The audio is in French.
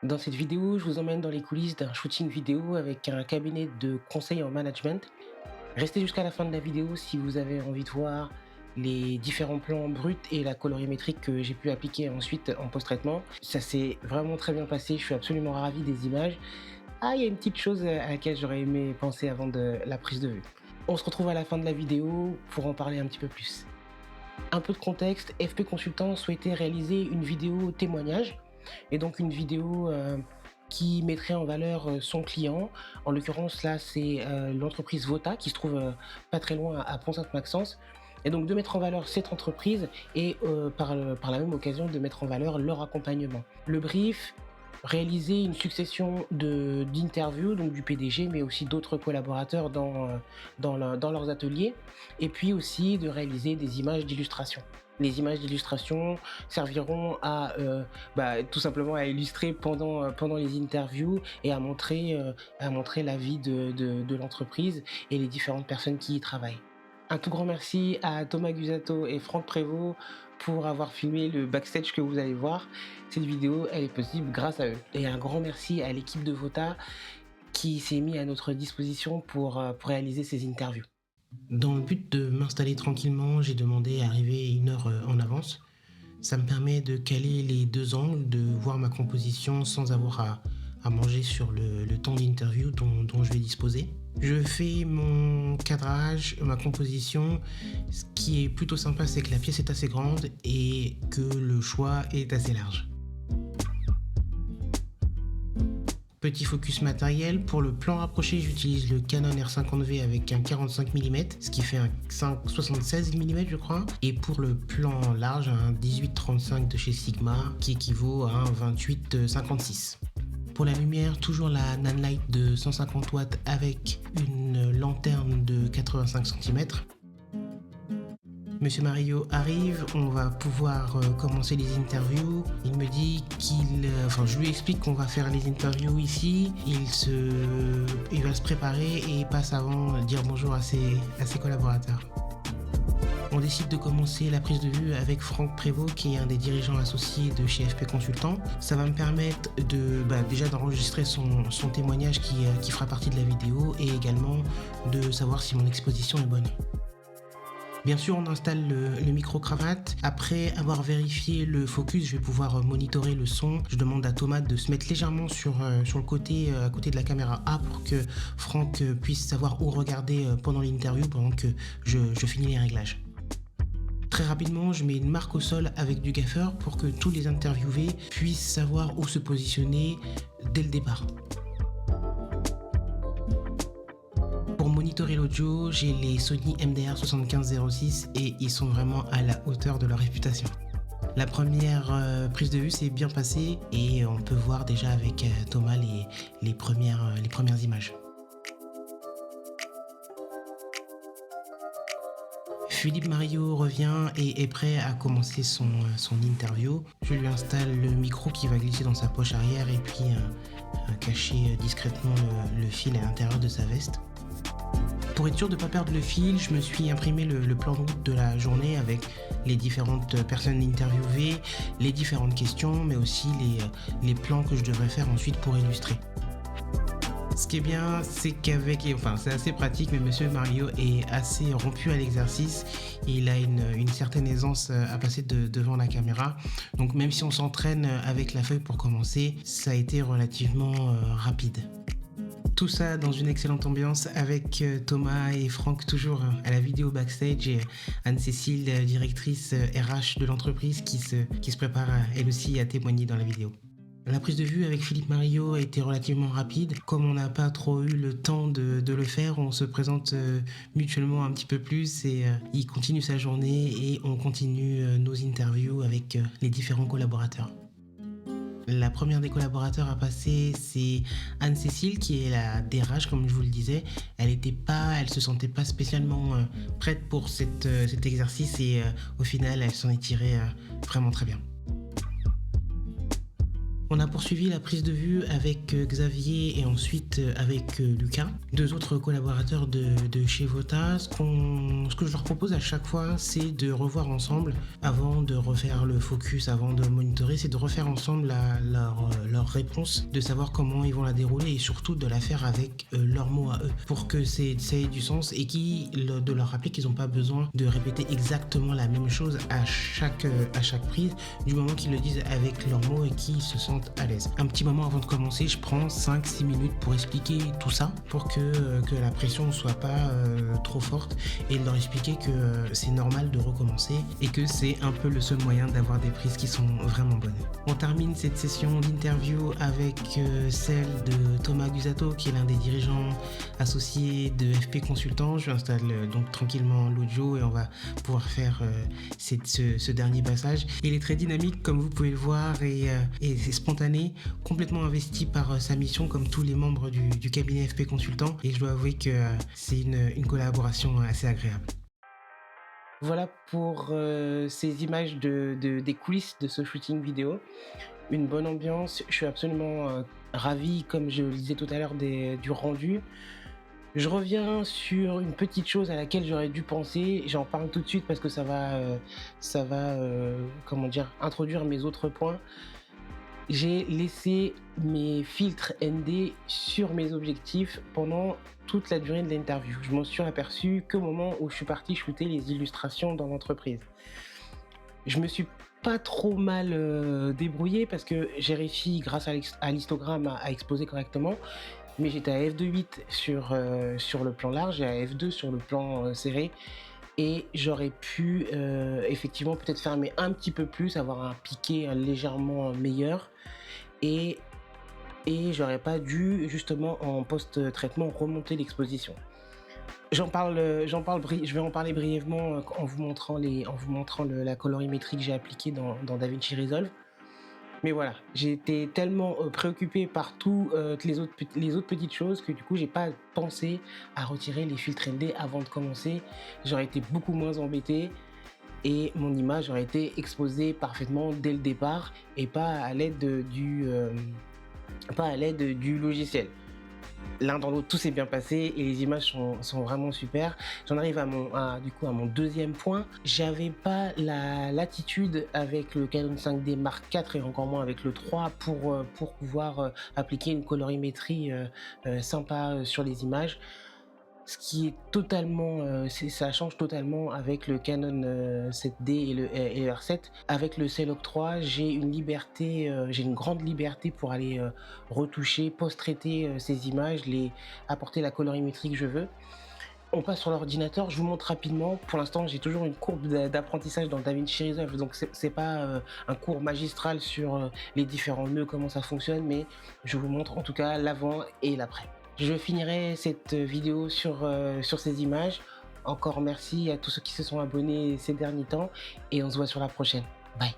Dans cette vidéo, je vous emmène dans les coulisses d'un shooting vidéo avec un cabinet de conseil en management. Restez jusqu'à la fin de la vidéo si vous avez envie de voir les différents plans bruts et la colorimétrie que j'ai pu appliquer ensuite en post-traitement. Ça s'est vraiment très bien passé, je suis absolument ravi des images. Ah, il y a une petite chose à laquelle j'aurais aimé penser avant de la prise de vue. On se retrouve à la fin de la vidéo pour en parler un petit peu plus. Un peu de contexte, FP Consultant souhaitait réaliser une vidéo témoignage et donc une vidéo qui mettrait en valeur son client. En l'occurrence, là, c'est l'entreprise Vota qui se trouve pas très loin à Pont-Sainte-Maxence. Et donc de mettre en valeur cette entreprise et par la même occasion de mettre en valeur leur accompagnement. Le brief, réaliser une succession d'interviews, donc du PDG, mais aussi d'autres collaborateurs dans leurs ateliers, et puis aussi de réaliser des images d'illustration. Les images d'illustration serviront à tout simplement à illustrer pendant les interviews et à montrer la vie de l'entreprise et les différentes personnes qui y travaillent. Un tout grand merci à Thomas Gusato et Franck Prévost pour avoir filmé le backstage que vous allez voir. Cette vidéo, elle est possible grâce à eux. Et un grand merci à l'équipe de Vota qui s'est mis à notre disposition pour réaliser ces interviews. Dans le but de m'installer tranquillement, j'ai demandé à arriver 1 heure en avance. Ça me permet de caler les deux angles, de voir ma composition sans avoir à manger sur le temps d'interview dont je vais disposer. Je fais mon cadrage, ma composition. Ce qui est plutôt sympa, c'est que la pièce est assez grande et que le choix est assez large. Petit focus matériel, pour le plan rapproché, j'utilise le Canon R50V avec un 45 mm, ce qui fait un 76 mm je crois. Et pour le plan large, un 18-35 de chez Sigma, qui équivaut à un 28-56. Pour la lumière, toujours la Nanlite de 150 watts avec une lanterne de 85 cm. Monsieur Mario arrive, on va pouvoir commencer les interviews. Il me dit je lui explique qu'on va faire les interviews ici. Il va se préparer et passe avant dire bonjour à ses collaborateurs. On décide de commencer la prise de vue avec Franck Prévost, qui est un des dirigeants associés de chez FP Consultant. Ça va me permettre déjà d'enregistrer son témoignage qui fera partie de la vidéo et également de savoir si mon exposition est bonne. Bien sûr, on installe le micro-cravate. Après avoir vérifié le focus, je vais pouvoir monitorer le son. Je demande à Thomas de se mettre légèrement sur le côté, à côté de la caméra A pour que Franck puisse savoir où regarder pendant l'interview pendant que je finis les réglages. Très rapidement, je mets une marque au sol avec du gaffeur pour que tous les interviewés puissent savoir où se positionner dès le départ. Pour monitorer l'audio, j'ai les Sony MDR7506 et ils sont vraiment à la hauteur de leur réputation. La première prise de vue s'est bien passée et on peut voir déjà avec Thomas les premières images. Philippe Mario revient et est prêt à commencer son interview. Je lui installe le micro qui va glisser dans sa poche arrière et puis cacher discrètement le fil à l'intérieur de sa veste. Pour être sûr de ne pas perdre le fil, je me suis imprimé le plan de route de la journée avec les différentes personnes interviewées, les différentes questions, mais aussi les plans que je devrais faire ensuite pour illustrer. Ce qui est bien, c'est c'est assez pratique, mais Monsieur Mario est assez rompu à l'exercice. Il a une certaine aisance à passer devant la caméra. Donc même si on s'entraîne avec la feuille pour commencer, ça a été relativement rapide. Tout ça dans une excellente ambiance avec Thomas et Franck toujours à la vidéo backstage et Anne-Cécile, directrice RH de l'entreprise qui se prépare elle aussi à témoigner dans la vidéo. La prise de vue avec Philippe Mario a été relativement rapide. Comme on n'a pas trop eu le temps de le faire, on se présente mutuellement un petit peu plus et il continue sa journée et on continue nos interviews avec les différents collaborateurs. La première des collaborateurs à passer, c'est Anne-Cécile qui est la DRH, comme je vous le disais. Elle se sentait pas spécialement prête pour cet exercice et au final, elle s'en est tirée vraiment très bien. On a poursuivi la prise de vue avec Xavier et ensuite avec Lucas, deux autres collaborateurs de chez Vota. Ce que je leur propose à chaque fois, c'est de revoir ensemble, avant de refaire le focus, avant de monitorer, c'est de refaire ensemble leur réponse, de savoir comment ils vont la dérouler et surtout de la faire avec leurs mots à eux, pour que ça ait du sens et de leur rappeler qu'ils n'ont pas besoin de répéter exactement la même chose à chaque prise, du moment qu'ils le disent avec leurs mots et qu'ils se sentent à l'aise. Un petit moment avant de commencer, je prends 5-6 minutes pour expliquer tout ça, pour que la pression ne soit pas trop forte, et leur expliquer que c'est normal de recommencer et que c'est un peu le seul moyen d'avoir des prises qui sont vraiment bonnes. On termine cette session d'interview avec celle de Thomas Gusato, qui est l'un des dirigeants associés de FP Consultant. Je installe donc tranquillement l'audio et on va pouvoir faire ce dernier passage. Il est très dynamique, comme vous pouvez le voir, et c'est spontané, complètement investi par sa mission, comme tous les membres du cabinet FP Consultant, et je dois avouer que c'est une collaboration assez agréable. Voilà pour ces images des coulisses de ce shooting vidéo. Une bonne ambiance, je suis absolument ravi, comme je le disais tout à l'heure, du rendu. Je reviens sur une petite chose à laquelle j'aurais dû penser, j'en parle tout de suite parce que ça va comment dire, introduire mes autres points. J'ai laissé mes filtres ND sur mes objectifs pendant toute la durée de l'interview. Je m'en suis aperçu qu'au moment où je suis parti shooter les illustrations dans l'entreprise. Je me suis pas trop mal débrouillé parce que j'ai réussi, grâce à l'histogramme, à exposer correctement, mais j'étais à f2.8 sur le plan large et à f2 sur le plan serré, et j'aurais pu effectivement peut-être fermer un petit peu plus, avoir un piqué légèrement meilleur, et j'aurais pas dû justement en post-traitement remonter l'exposition. Je vais en parler brièvement en vous montrant la colorimétrie que j'ai appliquée dans DaVinci Resolve. Mais voilà, j'ai été tellement préoccupé par toutes les autres petites choses que du coup j'ai pas pensé à retirer les filtres ND avant de commencer. J'aurais été beaucoup moins embêté et mon image aurait été exposée parfaitement dès le départ, et pas à l'aide du logiciel. L'un dans l'autre, tout s'est bien passé et les images sont vraiment super. J'en arrive à mon deuxième point. J'avais pas la latitude avec le Canon 5D Mark IV et encore moins avec le 3 pour pouvoir appliquer une colorimétrie sympa sur les images. Ce qui est totalement, ça change totalement avec le Canon 7D et le R7. Avec le Cellog 3, j'ai une grande liberté pour aller retoucher, post-traiter ces images, apporter la colorimétrie que je veux. On passe sur l'ordinateur, je vous montre rapidement. Pour l'instant, j'ai toujours une courbe d'apprentissage dans DaVinci Resolve, donc c'est pas un cours magistral sur les différents nœuds, comment ça fonctionne, mais je vous montre en tout cas l'avant et l'après. Je finirai cette vidéo sur ces images. Encore merci à tous ceux qui se sont abonnés ces derniers temps et on se voit sur la prochaine. Bye.